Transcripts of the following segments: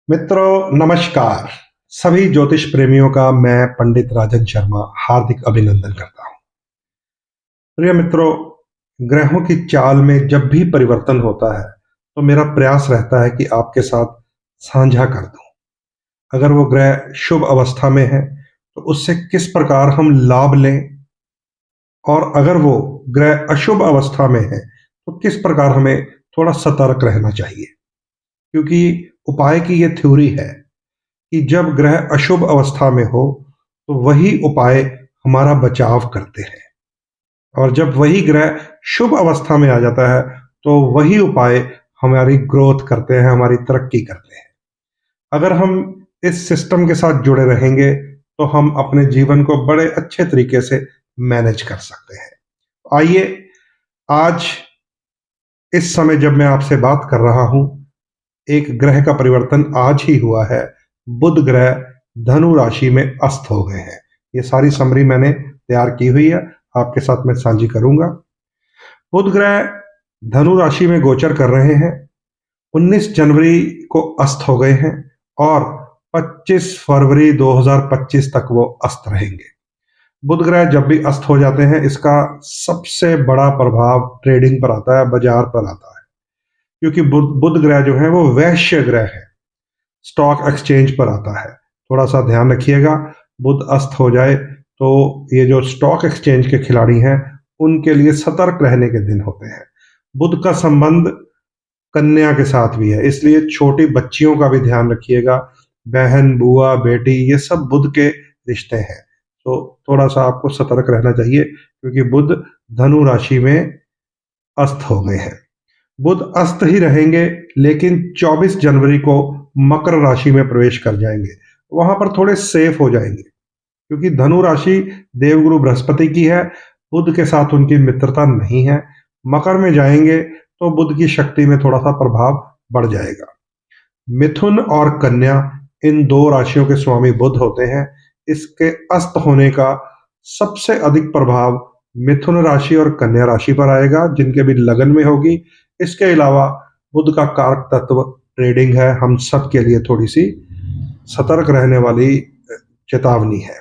मित्रों नमस्कार। सभी ज्योतिष प्रेमियों का मैं पंडित राजन शर्मा हार्दिक अभिनंदन करता हूं। प्रिय मित्रों, ग्रहों की चाल में जब भी परिवर्तन होता है तो मेरा प्रयास रहता है कि आपके साथ साझा कर दूं। अगर वो ग्रह शुभ अवस्था में है तो उससे किस प्रकार हम लाभ लें, और अगर वो ग्रह अशुभ अवस्था में है तो किस प्रकार हमें थोड़ा सतर्क रहना चाहिए। क्योंकि उपाय की ये थ्योरी है कि जब ग्रह अशुभ अवस्था में हो तो वही उपाय हमारा बचाव करते हैं, और जब वही ग्रह शुभ अवस्था में आ जाता है तो वही उपाय हमारी ग्रोथ करते हैं, हमारी तरक्की करते हैं। अगर हम इस सिस्टम के साथ जुड़े रहेंगे तो हम अपने जीवन को बड़े अच्छे तरीके से मैनेज कर सकते हैं। आइए, आज इस समय जब मैं आपसे बात कर रहा हूं, एक ग्रह का परिवर्तन आज ही हुआ है। बुध ग्रह धनु राशि में अस्त हो गए हैं। ये सारी समरी मैंने तैयार की हुई है, आपके साथ मैं साझी करूंगा। बुध ग्रह धनु राशि में गोचर कर रहे हैं। 19 जनवरी को अस्त हो गए हैं और 25 फरवरी 2025 तक वो अस्त रहेंगे। बुध ग्रह जब भी अस्त हो जाते हैं, इसका सबसे बड़ा प्रभाव ट्रेडिंग पर आता है, बाजार पर आता है। क्योंकि बुध बुध ग्रह जो है वो वैश्य ग्रह है, स्टॉक एक्सचेंज पर आता है। थोड़ा सा ध्यान रखिएगा, बुध अस्त हो जाए तो ये जो स्टॉक एक्सचेंज के खिलाड़ी हैं उनके लिए सतर्क रहने के दिन होते हैं। बुध का संबंध कन्या के साथ भी है, इसलिए छोटी बच्चियों का भी ध्यान रखिएगा। बहन, बुआ, बेटी, ये सब बुध के रिश्ते हैं, तो थोड़ा सा आपको सतर्क रहना चाहिए क्योंकि बुध धनु राशि में अस्त हो गए हैं। बुध अस्त ही रहेंगे, लेकिन 24 जनवरी को मकर राशि में प्रवेश कर जाएंगे। वहां पर थोड़े सेफ हो जाएंगे क्योंकि धनु राशि देवगुरु बृहस्पति की है, बुध के साथ उनकी मित्रता नहीं है। मकर में जाएंगे तो बुध की शक्ति में थोड़ा सा प्रभाव बढ़ जाएगा। मिथुन और कन्या, इन दो राशियों के स्वामी बुध होते हैं। इसके अस्त होने का सबसे अधिक प्रभाव मिथुन राशि और कन्या राशि पर आएगा, जिनके भी लगन में होगी। इसके अलावा बुध का कारक तत्व ट्रेडिंग है, हम सब के लिए थोड़ी सी सतर्क रहने वाली चेतावनी है।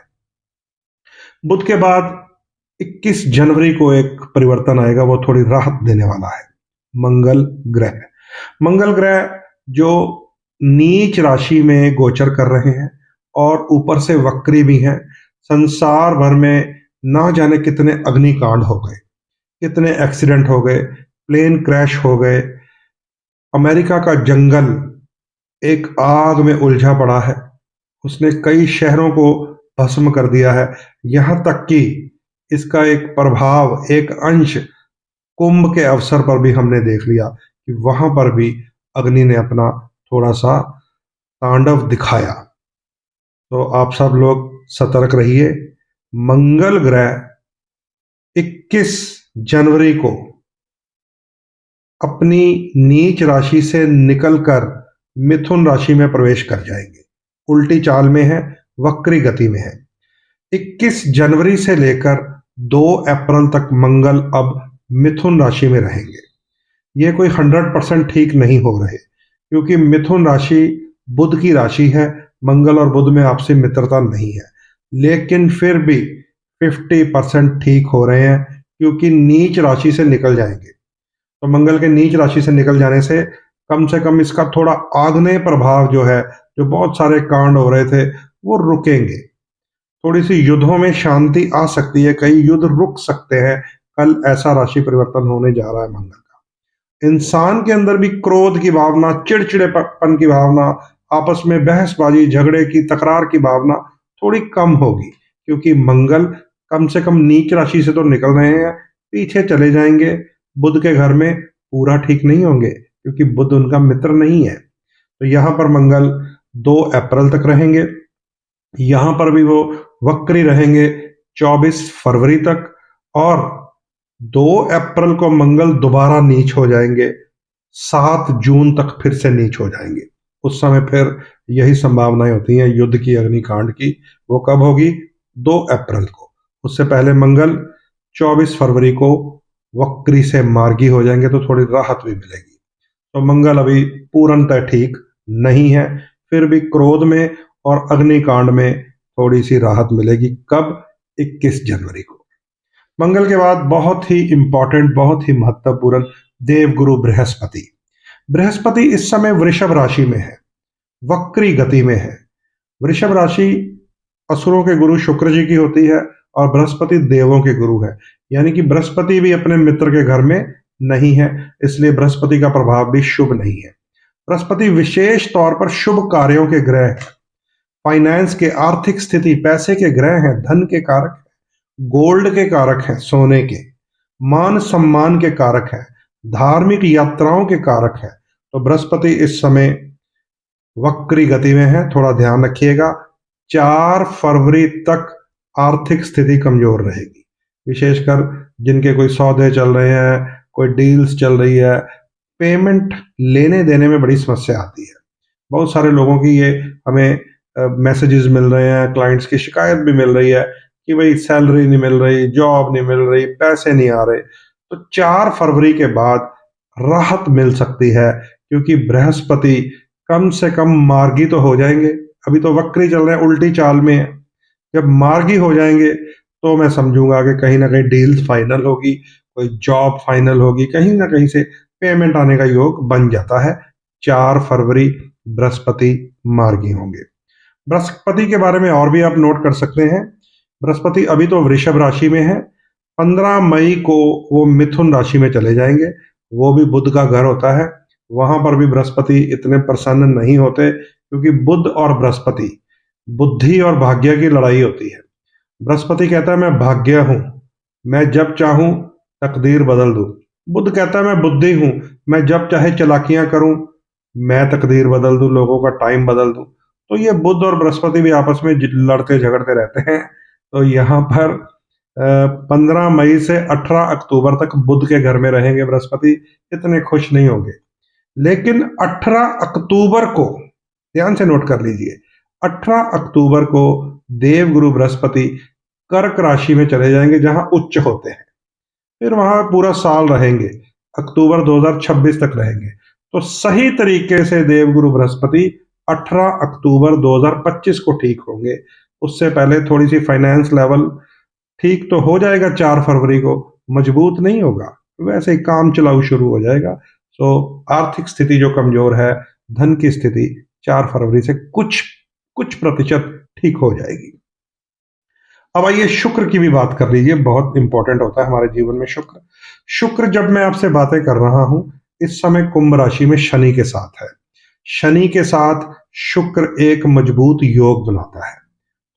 बुध के बाद 21 जनवरी को एक परिवर्तन आएगा, वो थोड़ी राहत देने वाला है। मंगल ग्रह, मंगल ग्रह जो नीच राशि में गोचर कर रहे हैं और ऊपर से वक्री भी हैं। संसार भर में ना जाने कितने अग्निकांड हो गए, कितने एक्सीडेंट हो गए, प्लेन क्रैश हो गए। अमेरिका का जंगल एक आग में उलझा पड़ा है, उसने कई शहरों को भस्म कर दिया है। यहां तक कि इसका एक प्रभाव, एक अंश कुंभ के अवसर पर भी हमने देख लिया कि वहां पर भी अग्नि ने अपना थोड़ा सा तांडव दिखाया। तो आप सब लोग सतर्क रहिए। मंगल ग्रह 21 जनवरी को अपनी नीच राशि से निकलकर मिथुन राशि में प्रवेश कर जाएंगे। उल्टी चाल में है, वक्री गति में है। 21 जनवरी से लेकर 2 अप्रैल तक मंगल अब मिथुन राशि में रहेंगे। ये कोई 100% ठीक नहीं हो रहे, क्योंकि मिथुन राशि बुध की राशि है। मंगल और बुध में आपसी मित्रता नहीं है, लेकिन फिर भी 50% ठीक हो रहे हैं क्योंकि नीच राशि से निकल जाएंगे। तो मंगल के नीच राशि से निकल जाने से कम इसका थोड़ा आग्नेय प्रभाव जो है, जो बहुत सारे कांड हो रहे थे, वो रुकेंगे। थोड़ी सी युद्धों में शांति आ सकती है, कई युद्ध रुक सकते हैं। कल ऐसा राशि परिवर्तन होने जा रहा है मंगल का। इंसान के अंदर भी क्रोध की भावना, चिड़चिड़ेपन की भावना, आपस में बहसबाजी, झगड़े की, तकरार की भावना थोड़ी कम होगी, क्योंकि मंगल कम से कम नीच राशि से तो निकल रहे हैं, पीछे चले जाएंगे। बुध के घर में पूरा ठीक नहीं होंगे क्योंकि बुध उनका मित्र नहीं है। तो यहां पर मंगल 2 अप्रैल तक रहेंगे। यहां पर भी वो वक्री रहेंगे 24 फरवरी तक, और 2 अप्रैल को मंगल दोबारा नीच हो जाएंगे। 7 जून तक फिर से नीच हो जाएंगे। उस समय फिर यही संभावनाएं होती हैं युद्ध की, अग्निकांड की। वो कब होगी? 2 अप्रैल को। उससे पहले मंगल 24 फरवरी को वक्री से मार्गी हो जाएंगे, तो थोड़ी राहत भी मिलेगी। तो मंगल अभी पूर्णतः ठीक नहीं है, फिर भी क्रोध में और अग्निकांड में थोड़ी सी राहत मिलेगी। कब? 21 जनवरी को। मंगल के बाद बहुत ही इंपॉर्टेंट, बहुत ही महत्वपूर्ण, देवगुरु बृहस्पति। बृहस्पति इस समय वृषभ राशि में है, वक्री गति में है। वृषभ राशि असुरों के गुरु शुक्र जी की होती है और बृहस्पति देवों के गुरु है, यानी कि बृहस्पति भी अपने मित्र के घर में नहीं है, इसलिए बृहस्पति का प्रभाव भी शुभ नहीं है। बृहस्पति विशेष तौर पर शुभ कार्यों के ग्रह है, फाइनेंस के, आर्थिक स्थिति, पैसे के ग्रह हैं, धन के कारक हैं, गोल्ड के कारक हैं, सोने के, मान सम्मान के कारक हैं, धार्मिक यात्राओं के कारक हैं। तो बृहस्पति इस समय वक्री गति में है, थोड़ा ध्यान रखिएगा। 4 फरवरी तक आर्थिक स्थिति कमजोर रहेगी, विशेषकर जिनके कोई सौदे चल रहे हैं, कोई डील्स चल रही है, पेमेंट लेने देने में बड़ी समस्या आती है। बहुत सारे लोगों की ये हमें मैसेजेस मिल रहे हैं, क्लाइंट्स की शिकायत भी मिल रही है कि भाई सैलरी नहीं मिल रही, जॉब नहीं मिल रही, पैसे नहीं आ रहे। तो 4 फरवरी के बाद राहत मिल सकती है, क्योंकि बृहस्पति कम से कम मार्गी तो हो जाएंगे। अभी तो वक्री चल रहे हैं, उल्टी चाल में है। जब मार्गी हो जाएंगे तो मैं समझूंगा कि कहीं ना कहीं डील्स फाइनल होगी, कोई जॉब फाइनल होगी, कहीं ना कहीं से पेमेंट आने का योग बन जाता है। 4 फरवरी बृहस्पति मार्गी होंगे। बृहस्पति के बारे में और भी आप नोट कर सकते हैं। बृहस्पति अभी तो वृषभ राशि में है, 15 मई को वो मिथुन राशि में चले जाएंगे। वो भी बुध का घर होता है, वहां पर भी बृहस्पति इतने प्रसन्न नहीं होते, क्योंकि बुध और बृहस्पति, बुद्धि और भाग्य की लड़ाई होती है। बृहस्पति कहता है मैं भाग्य हूं, मैं जब चाहूं तकदीर बदल दूं। बुध कहता है मैं बुद्धि हूं, मैं जब चाहे चालाकियां करूं, मैं तकदीर बदल दूं, लोगों का टाइम बदल दूं। तो ये बुध और बृहस्पति भी आपस में लड़ते झगड़ते रहते हैं। तो यहाँ पर 15 मई से 18 अक्टूबर तक बुध के घर में रहेंगे बृहस्पति, इतने खुश नहीं होंगे। लेकिन 18 अक्टूबर को, ध्यान से नोट कर लीजिए, 18 अक्टूबर को देवगुरु बृहस्पति कर्क राशि में चले जाएंगे, जहां उच्च होते हैं। फिर वहां पूरा साल रहेंगे, अक्टूबर 2026 तक रहेंगे। तो सही तरीके से देवगुरु बृहस्पति 18 अक्टूबर 2025 को ठीक होंगे। उससे पहले थोड़ी सी फाइनेंस लेवल ठीक तो हो जाएगा, 4 फरवरी को मजबूत नहीं होगा, वैसे ही काम चलाऊ शुरू हो जाएगा। तो आर्थिक स्थिति जो कमजोर है, धन की स्थिति 4 फरवरी से कुछ कुछ प्रतिशत ठीक हो जाएगी। अब आइए शुक्र की भी बात कर लीजिए, बहुत इंपॉर्टेंट होता है हमारे जीवन में शुक्र। शुक्र जब मैं आपसे बातें कर रहा हूं, इस समय कुंभ राशि में शनि के साथ है। शनि के साथ शुक्र एक मजबूत योग बनाता है।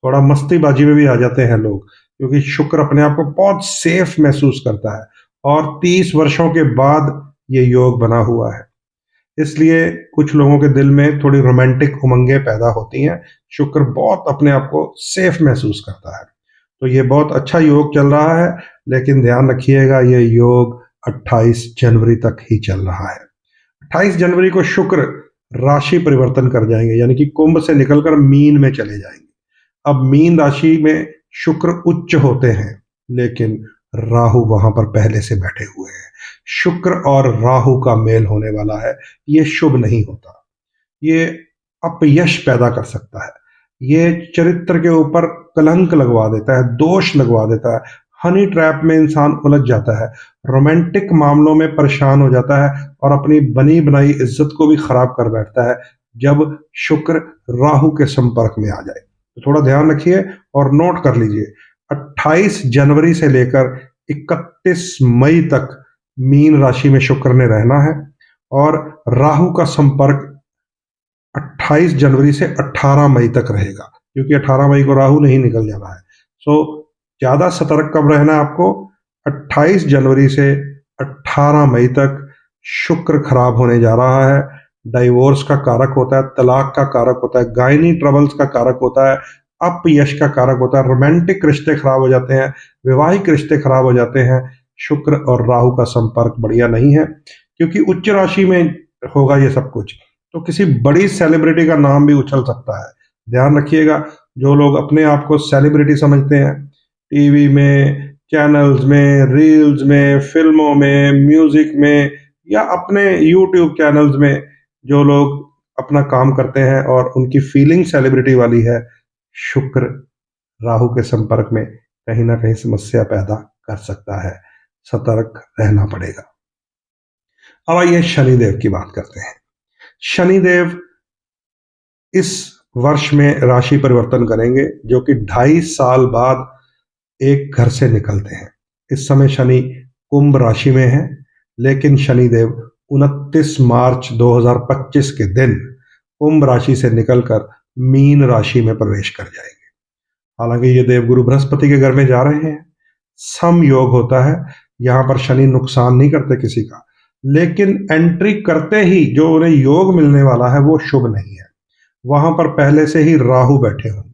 थोड़ा मस्तीबाजी में भी आ जाते हैं लोग, क्योंकि शुक्र अपने आप को बहुत सेफ महसूस करता है और 30 वर्षों के बाद ये योग बना हुआ है, इसलिए कुछ लोगों के दिल में थोड़ी रोमांटिक उमंगें पैदा होती हैं। शुक्र बहुत अपने आप को सेफ महसूस करता है, तो ये बहुत अच्छा योग चल रहा है। लेकिन ध्यान रखिएगा, ये योग 28 जनवरी तक ही चल रहा है। 28 जनवरी को शुक्र राशि परिवर्तन कर जाएंगे, यानी कि कुंभ से निकलकर मीन में चले जाएंगे। अब मीन राशि में शुक्र उच्च होते हैं, लेकिन राहु वहां पर पहले से बैठे हुए हैं। शुक्र और राहु का मेल होने वाला है, ये शुभ नहीं होता, ये अपयश पैदा कर सकता है, ये चरित्र के ऊपर कलंक लगवा देता है, दोष लगवा देता है, हनी ट्रैप में इंसान उलझ जाता है, रोमांटिक मामलों में परेशान हो जाता है और अपनी बनी बनाई इज्जत को भी खराब कर बैठता है जब शुक्र राहु के संपर्क में आ जाए। तो थोड़ा ध्यान रखिए और नोट कर लीजिए, 28 जनवरी से लेकर 31 मई तक मीन राशि में शुक्र ने रहना है और राहु का संपर्क 28 जनवरी से 18 मई तक रहेगा, क्योंकि 18 मई को राहु नहीं निकल जाना है। सो ज्यादा सतर्क कब रहना है आपको? 28 जनवरी से 18 मई तक शुक्र खराब होने जा रहा है। डाइवोर्स का कारक होता है, तलाक का कारक होता है, गायनी ट्रबल्स का कारक होता है, अपयश का कारक होता है, रोमांटिक रिश्ते खराब हो जाते हैं, वैवाहिक रिश्ते खराब हो जाते हैं। शुक्र और राहु का संपर्क बढ़िया नहीं है, क्योंकि उच्च राशि में होगा ये सब कुछ, तो किसी बड़ी सेलिब्रिटी का नाम भी उछल सकता है। ध्यान रखिएगा, जो लोग अपने आप को सेलिब्रिटी समझते हैं, टीवी में, चैनल्स में, रील्स में, फिल्मों में, म्यूजिक में, या अपने यूट्यूब चैनल्स में जो लोग अपना काम करते हैं और उनकी फीलिंग सेलिब्रिटी वाली है, शुक्र राहु के संपर्क में कहीं ना कहीं समस्या पैदा कर सकता है, सतर्क रहना पड़ेगा। अब आइए शनिदेव की बात करते हैं। शनिदेव इस वर्ष में राशि परिवर्तन करेंगे, जो कि 2.5 साल बाद एक घर से निकलते हैं। इस समय शनि कुंभ राशि में है, लेकिन शनिदेव 29 मार्च 2025 के दिन कुंभ राशि से निकलकर मीन राशि में प्रवेश कर जाएंगे। हालांकि ये देवगुरु बृहस्पति के घर में जा रहे हैं, सम योग होता है, यहां पर शनि नुकसान नहीं करते किसी का, लेकिन एंट्री करते ही जो उन्हें योग मिलने वाला है वो शुभ नहीं है। वहां पर पहले से ही राहु बैठे होंगे,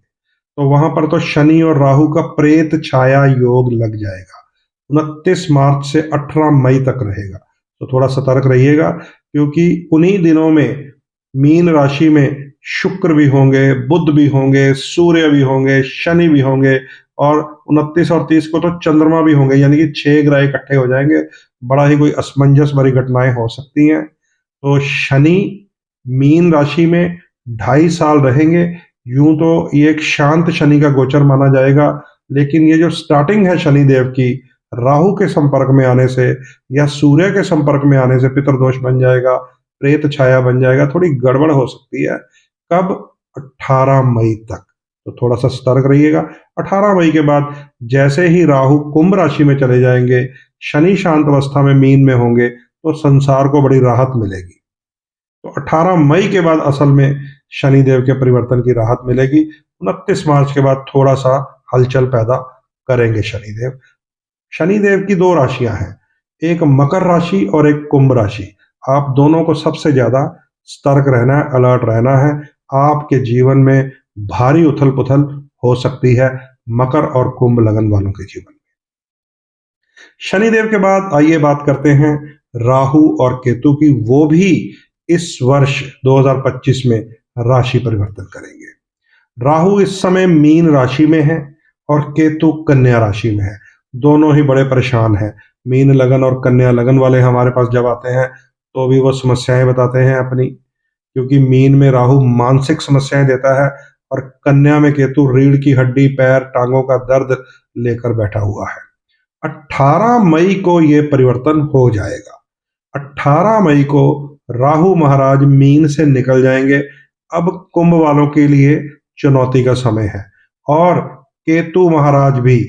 तो वहां पर तो शनि और राहु का प्रेत छाया योग लग जाएगा। 29 मार्च से 18 मई तक रहेगा, तो थोड़ा सतर्क रहिएगा, क्योंकि उन्हीं दिनों में मीन राशि में शुक्र भी होंगे, बुध भी होंगे, सूर्य भी होंगे, शनि भी होंगे, और 29 और 30 को तो चंद्रमा भी होंगे, यानी कि 6 ग्रह इकट्ठे हो जाएंगे। बड़ा ही कोई असमंजस भरी घटनाएं हो सकती हैं। तो शनि मीन राशि में 2.5 साल रहेंगे। यूं तो ये एक शांत शनि का गोचर माना जाएगा, लेकिन ये जो स्टार्टिंग है शनिदेव की, राहु के संपर्क में आने से या सूर्य के संपर्क में आने से पितृदोष बन जाएगा, प्रेत छाया बन जाएगा, थोड़ी गड़बड़ हो सकती है। कब? 18 मई तक, तो थोड़ा सा सतर्क रहिएगा। 18 मई के बाद जैसे ही राहु कुंभ राशि में चले जाएंगे, शनि शांत अवस्था में मीन में होंगे, तो संसार को बड़ी राहत मिलेगी। तो 18 मई के बाद असल में शनिदेव के परिवर्तन की राहत मिलेगी। 29 मार्च के बाद थोड़ा सा हलचल पैदा करेंगे शनिदेव। शनिदेव की 2 राशियां हैं, एक मकर राशि और एक कुंभ राशि। आप दोनों को सबसे ज्यादा सतर्क रहना है, अलर्ट रहना है। आपके जीवन में भारी उथल पुथल हो सकती है, मकर और कुंभ लगन वालों के जीवन में। शनिदेव के बाद आइए बात करते हैं राहु और केतु की। वो भी इस वर्ष 2025 में राशि परिवर्तन करेंगे। राहु इस समय मीन राशि में है और केतु कन्या राशि में है। दोनों ही बड़े परेशान हैं। मीन लगन और कन्या लगन वाले हमारे पास जब आते हैं तो भी वो समस्याएं बताते हैं अपनी, क्योंकि मीन में राहु मानसिक समस्याएं देता है और कन्या में केतु रीढ़ की हड्डी, पैर, टांगों का दर्द लेकर बैठा हुआ है। 18 मई को ये परिवर्तन हो जाएगा। 18 मई को राहु महाराज मीन से निकल जाएंगे। अब कुंभ वालों के लिए चुनौती का समय है, और केतु महाराज भी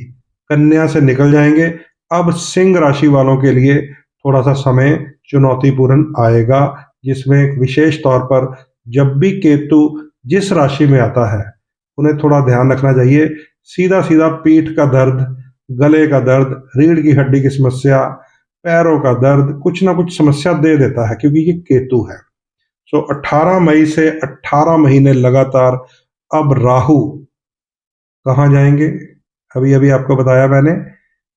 कन्या से निकल जाएंगे। अब सिंह राशि वालों के लिए थोड़ा सा समय चुनौतीपूर्ण आएगा, जिसमें एक विशेष तौर पर जब भी केतु जिस राशि में आता है उन्हें थोड़ा ध्यान रखना चाहिए। सीधा सीधा पीठ का दर्द, गले का दर्द, रीढ़ की हड्डी की समस्या, पैरों का दर्द, कुछ ना कुछ समस्या दे देता है, क्योंकि ये केतु है। सो 18 मई से 18 महीने लगातार अब राहु कहाँ जाएंगे? अभी अभी आपको बताया मैंने,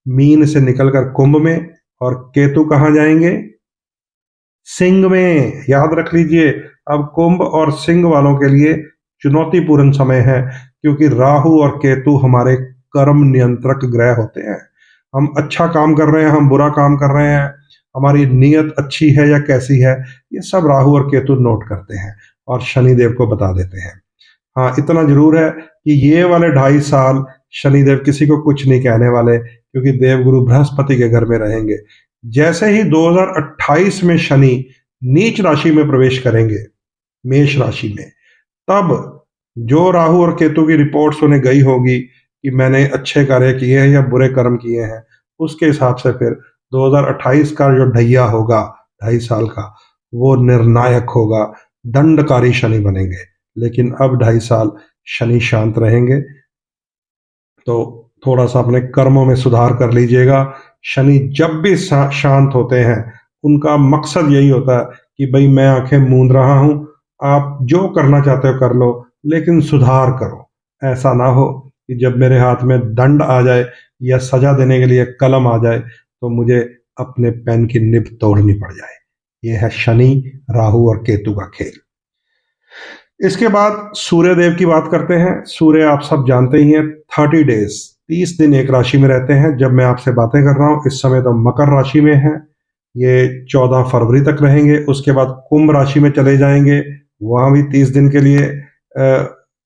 मीन से निकलकर कुंभ में, और केतु कहाँ जाएंगे? सिंह में। याद रख लीजिए, अब कुंभ और सिंह वालों के लिए चुनौतीपूर्ण समय है, क्योंकि राहु और केतु हमारे कर्म नियंत्रक ग्रह होते हैं। हम अच्छा काम कर रहे हैं, हम बुरा काम कर रहे हैं, हमारी नीयत अच्छी है या कैसी है, ये सब राहु और केतु नोट करते हैं और शनिदेव को बता देते हैं। हाँ, इतना जरूर है कि ये वाले 2.5 साल शनिदेव किसी को कुछ नहीं कहने वाले, क्योंकि देवगुरु बृहस्पति के घर में रहेंगे। जैसे ही 2028 में शनि नीच राशि में प्रवेश करेंगे, मेष राशि में, तब जो राहु और केतु की रिपोर्ट्स उन्हें गई होगी कि मैंने अच्छे कार्य किए हैं या बुरे कर्म किए हैं, उसके हिसाब से फिर 2028 का जो ढैया होगा 2.5 साल का, वो निर्णायक होगा। दंडकारी शनि बनेंगे। लेकिन अब 2.5 साल शनि शांत रहेंगे, तो थोड़ा सा अपने कर्मों में सुधार कर लीजिएगा। शनि जब भी शांत होते हैं, उनका मकसद यही होता है कि भाई मैं आंखें मूंद रहा हूं, आप जो करना चाहते हो कर लो, लेकिन सुधार करो। ऐसा ना हो कि जब मेरे हाथ में दंड आ जाए या सजा देने के लिए कलम आ जाए तो मुझे अपने पेन की निब तोड़नी पड़ जाए। यह है शनि, राहु और केतु का खेल। इसके बाद सूर्य देव की बात करते हैं। सूर्य आप सब जानते ही हैं, 30 डेज, 30 दिन एक राशि में रहते हैं। जब मैं आपसे बातें कर रहा हूं इस समय तो मकर राशि में है। ये 14 फरवरी तक रहेंगे। उसके बाद कुंभ राशि में चले जाएंगे वहां भी 30 दिन के लिए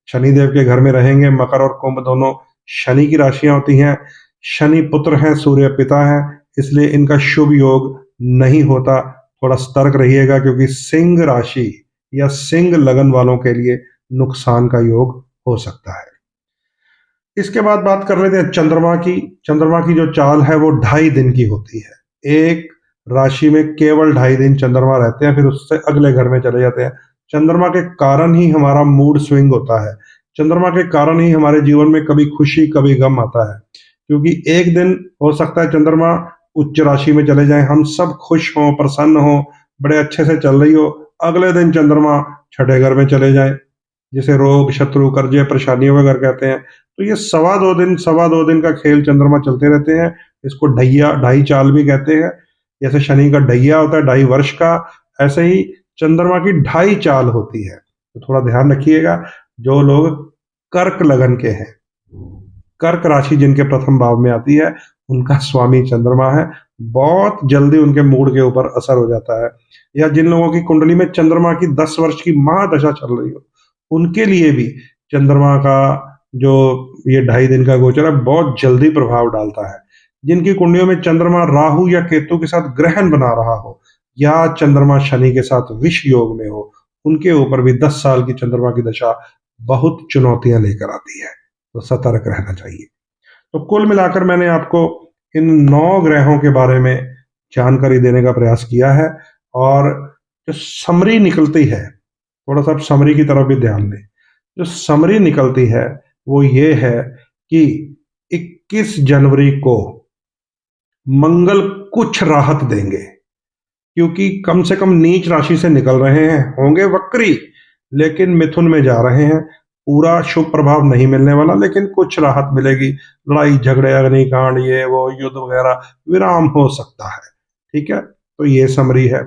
शनिदेव के घर में रहेंगे। मकर और कुंभ दोनों शनि की राशियां होती हैं। शनि पुत्र हैं, सूर्य पिता है, इसलिए इनका शुभ योग नहीं होता। थोड़ा सतर्क रहिएगा, क्योंकि सिंह राशि या सिंह लगन वालों के लिए नुकसान का योग हो सकता है। इसके बाद बात कर लेते हैं चंद्रमा की। चंद्रमा की जो चाल है वो 2.5 दिन की होती है। एक राशि में केवल 2.5 दिन चंद्रमा रहते हैं, फिर उससे अगले घर में चले जाते हैं। चंद्रमा के कारण ही हमारा मूड स्विंग होता है। चंद्रमा के कारण ही हमारे जीवन में कभी खुशी कभी गम आता है, क्योंकि एक दिन हो सकता है चंद्रमा उच्च राशि में चले जाए, हम सब खुश हों, प्रसन्न हों, बड़े अच्छे से चल रही हो, अगले दिन चंद्रमा छठे घर में चले जाए, जिसे रोग, शत्रु, कर्जे, परेशानियों का घर कहते हैं। तो ये सवा दो दिन का खेल चंद्रमा चलते रहते हैं। इसको ढैया, ढाई चाल भी कहते हैं। जैसे शनि का ढैया होता है 2.5 वर्ष का, ऐसे ही चंद्रमा की 2.5 चाल होती है। तो थोड़ा ध्यान रखिएगा। जो लोग कर्क लगन के हैं, कर्क राशि जिनके प्रथम भाव में आती है, उनका स्वामी चंद्रमा है। बहुत जल्दी उनके मूड के ऊपर असर हो जाता है। या जिन लोगों की कुंडली में चंद्रमा की 10 वर्ष की महादशा चल रही हो, उनके लिए भी चंद्रमा का जो ये 2.5 दिन का गोचर है बहुत जल्दी प्रभाव डालता है। जिनकी कुंडलियों में चंद्रमा राहु या केतु के साथ ग्रहण बना रहा हो, या चंद्रमा शनि के साथ विष योग में हो, उनके ऊपर भी 10 साल की चंद्रमा की दशा बहुत चुनौतियां लेकर आती है। तो सतर्क रहना चाहिए। तो कुल मिलाकर मैंने आपको इन 9 ग्रहों के बारे में जानकारी देने का प्रयास किया है। और जो समरी निकलती है, थोड़ा सा आप समरी की तरफ भी ध्यान दें। जो समरी निकलती है वो ये है कि 21 जनवरी को मंगल कुछ राहत देंगे, क्योंकि कम से कम नीच राशि से निकल रहे हैं, होंगे वक्री, लेकिन मिथुन में जा रहे हैं। पूरा शुभ प्रभाव नहीं मिलने वाला, लेकिन कुछ राहत मिलेगी। लड़ाई झगड़े, अग्निकांड, ये वो युद्ध वगैरह विराम हो सकता है। ठीक है, तो ये समरी है।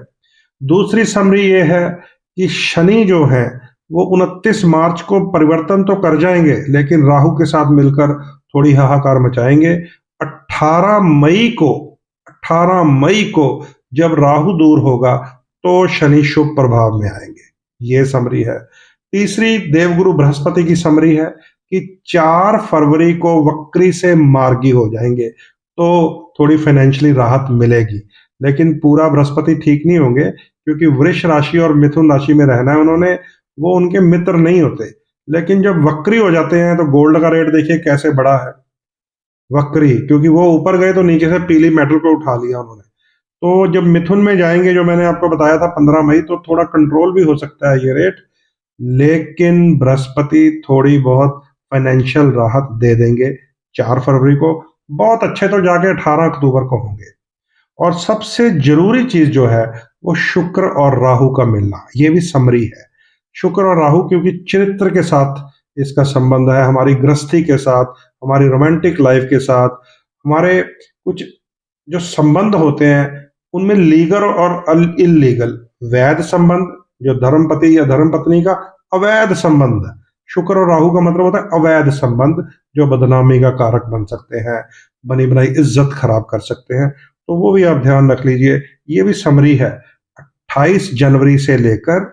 दूसरी समरी ये है कि शनि जो है वो 29 मार्च को परिवर्तन तो कर जाएंगे, लेकिन राहु के साथ मिलकर थोड़ी हाहाकार मचाएंगे। 18 मई को 18 मई को जब राहु दूर होगा तो शनि शुभ प्रभाव में आएंगे। ये समरी है। तीसरी देवगुरु बृहस्पति की समरी है कि 4 फरवरी को वक्री से मार्गी हो जाएंगे, तो थोड़ी फाइनेंशियली राहत मिलेगी। लेकिन पूरा बृहस्पति ठीक नहीं होंगे, क्योंकि वृष राशि और मिथुन राशि में रहना है उन्होंने, वो उनके मित्र नहीं होते। लेकिन जब वक्री हो जाते हैं तो गोल्ड का रेट देखिए कैसे बढ़ा है। वक्री, क्योंकि वो ऊपर गए तो नीचे से पीली मेटल को उठा लिया उन्होंने। तो जब मिथुन में जाएंगे, जो मैंने आपको बताया था 15 मई, तो थोड़ा कंट्रोल भी हो सकता है ये रेट। लेकिन बृहस्पति थोड़ी बहुत फाइनेंशियल राहत दे देंगे 4 फरवरी को। बहुत अच्छे तो जाके 18 अक्टूबर को होंगे। और सबसे जरूरी चीज जो है वो शुक्र और राहु का मिलना, ये भी समरी है। शुक्र और राहु, क्योंकि चरित्र के साथ इसका संबंध है, हमारी गृहस्थी के साथ, हमारी रोमांटिक लाइफ के साथ, हमारे कुछ जो संबंध होते हैं उनमें लीगल और इलीगल, वैध संबंध, जो धर्मपति या धर्मपत्नी का, अवैध संबंध। शुक्र और राहु का मतलब होता है अवैध संबंध, जो बदनामी का कारक बन सकते हैं, बनी बनाई इज्जत खराब कर सकते हैं। तो वो भी आप ध्यान रख लीजिए। ये भी समरी है। 28 जनवरी से लेकर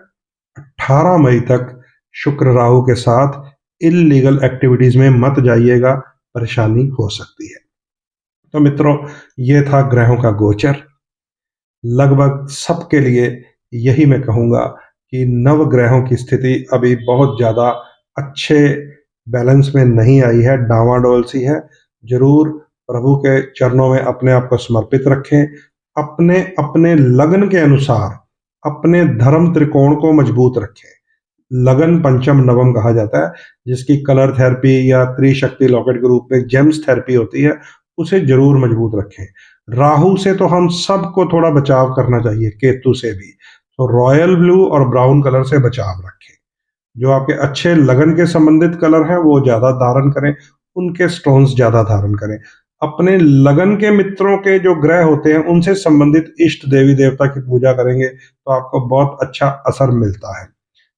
18 मई तक शुक्र राहु के साथ इलीगल एक्टिविटीज में मत जाइएगा, परेशानी हो सकती है। तो मित्रों, ये था ग्रहों का गोचर। लगभग सबके लिए यही मैं कहूंगा कि नव ग्रहों की स्थिति अभी बहुत ज्यादा अच्छे बैलेंस में नहीं आई है, डावाडोल सी है। जरूर प्रभु के चरणों में अपने आप को समर्पित रखें। अपने अपने लगन के अनुसार अपने धर्म त्रिकोण को मजबूत रखें। लगन पंचम नवम कहा जाता है, जिसकी कलर थेरेपी या त्रिशक्ति लॉकेट के रूप में जेम्स थेरेपी होती है, उसे जरूर मजबूत रखें। राहु से तो हम सबको थोड़ा बचाव करना चाहिए, केतु से भी। तो रॉयल ब्लू और ब्राउन कलर से बचाव रखें। जो आपके अच्छे लगन के संबंधित कलर हैं वो ज्यादा धारण करें, उनके स्टोन्स ज्यादा धारण करें। अपने लगन के मित्रों के जो ग्रह होते हैं उनसे संबंधित इष्ट देवी देवता की पूजा करेंगे तो आपको बहुत अच्छा असर मिलता है।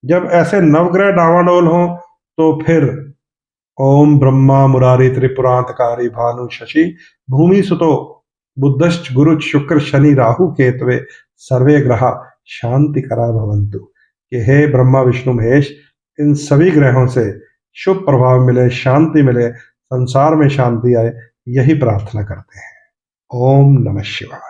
जब ऐसे नवग्रह डावाडोल हों तो फिर ओम ब्रह्मा मुरारी त्रिपुरांतकारी भानु शशि भूमि सुतो बुद्धश्च गुरु शुक्र शनि राहु केतवे सर्वे ग्रहा शांति करा भवंतु। कि हे ब्रह्मा विष्णु महेश, इन सभी ग्रहों से शुभ प्रभाव मिले, शांति मिले, संसार में शांति आए, यही प्रार्थना करते हैं। ओम नमः शिवाय।